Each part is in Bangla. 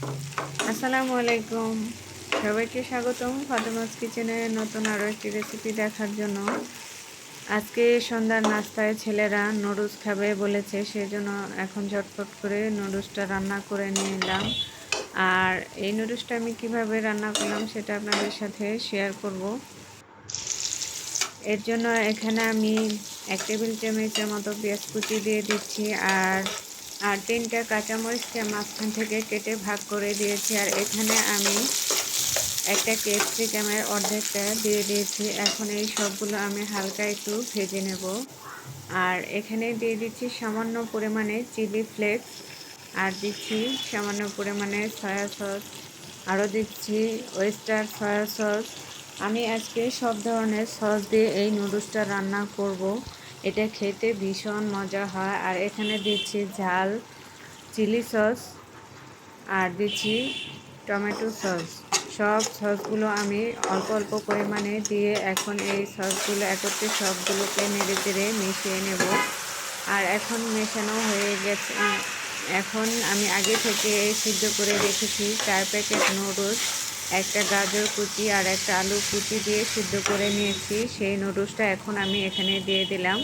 আসসালামু আলাইকুম, সবাইকে স্বাগতম ফাতেমাস কিচেনে নতুন আরও একটি রেসিপি দেখার জন্য। আজকে সন্ধ্যার নাস্তায় ছেলেরা নুডলস খাবে বলেছে, সেজন্য এখন ঝটপট করে নুডলসটা রান্না করে নিলাম। আর এই নুডলসটা আমি কিভাবে রান্না করলাম সেটা আপনাদের সাথে শেয়ার করব। এর জন্য এখানে আমি 1 টেবিল চামচের মতো পেঁয়াজ কুচি দিয়ে দিচ্ছি, আর 3টা কাঁচামরিচকে মাঝখান থেকে কেটে ভাগ করে দিয়েছি। আর এখানে আমি একটা ক্যাপসিকামের অর্ধেকটা দিয়ে দিয়েছি। এখন এই সবগুলো আমি হালকা একটু ভেজে নেব। আর এখানে দিয়ে দিচ্ছি সামান্য পরিমাণে চিলি ফ্লেক্স, আর দিচ্ছি সামান্য পরিমাণে সয়া সস, আরও দিচ্ছি ওয়েস্টার সয়া সস। আমি আজকে সব ধরনের সস দিয়ে এই নুডলসটা রান্না করব। এটা খেতে ভীষণ মজা হয়। আর এখানে দিচ্ছি ঝাল চিলি সস, আর দিচ্ছি টমেটো সস। সব সসগুলো আমি অল্প অল্প পরিমাণে দিয়ে এখন এই সসগুলো একত্রে সবগুলোকে নেড়ে চেড়ে মিশিয়ে নেব। আর এখন মেশানো হয়ে গেছে। এখন আমি আগে থেকে সিদ্ধ করে রেখেছি 4 প্যাকেট নুডলস, একটা গাজর কুচি আর একটা আলু কুচি দিয়ে সিদ্ধ করে নিয়েছি। সেই নুডলসটা এখন আমি এখানে দিয়ে দিলাম।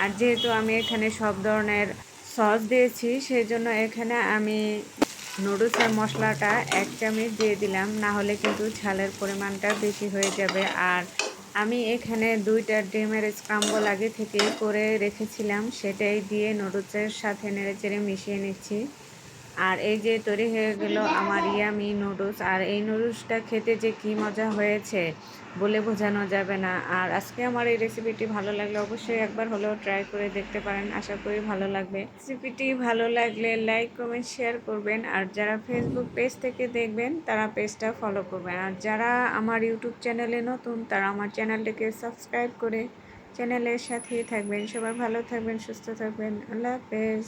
আর যেহেতু আমি এখানে সব ধরনের সস দিয়েছি, সেই জন্য এখানে আমি নুডলসের মশলাটা 1 চামচ দিয়ে দিলাম, না হলে কিন্তু ঝালের পরিমাণটা বেশি হয়ে যাবে। আর আমি এখানে 2টা ডিমের স্ক্রাম্বল আগে থেকে করে রেখেছিলাম, সেটাই দিয়ে নুডলসের সাথে নেড়েচেড়ে মিশিয়ে নিচ্ছি। আর এই যে তৈরি হয়ে গেল আমার ইয়ামি নুডলস। আর এই নুডলসটা খেতে যে কী মজা হয়েছে বলে বোঝানো যাবে না। আর আজকে আমার এই রেসিপিটি ভালো লাগলে অবশ্যই একবার হলেও ট্রাই করে দেখতে পারেন, আশা করি ভালো লাগবে। রেসিপিটি ভালো লাগলে লাইক কমেন্ট শেয়ার করবেন। আর যারা ফেসবুক পেজ থেকে দেখবেন তারা পেজটা ফলো করবেন। আর যারা আমার ইউটিউব চ্যানেলে নতুন তারা আমার চ্যানেলটিকে সাবস্ক্রাইব করে চ্যানেলের সাথেই থাকবেন। সবাই ভালো থাকবেন, সুস্থ থাকবেন। আল্লাহ হাফেজ।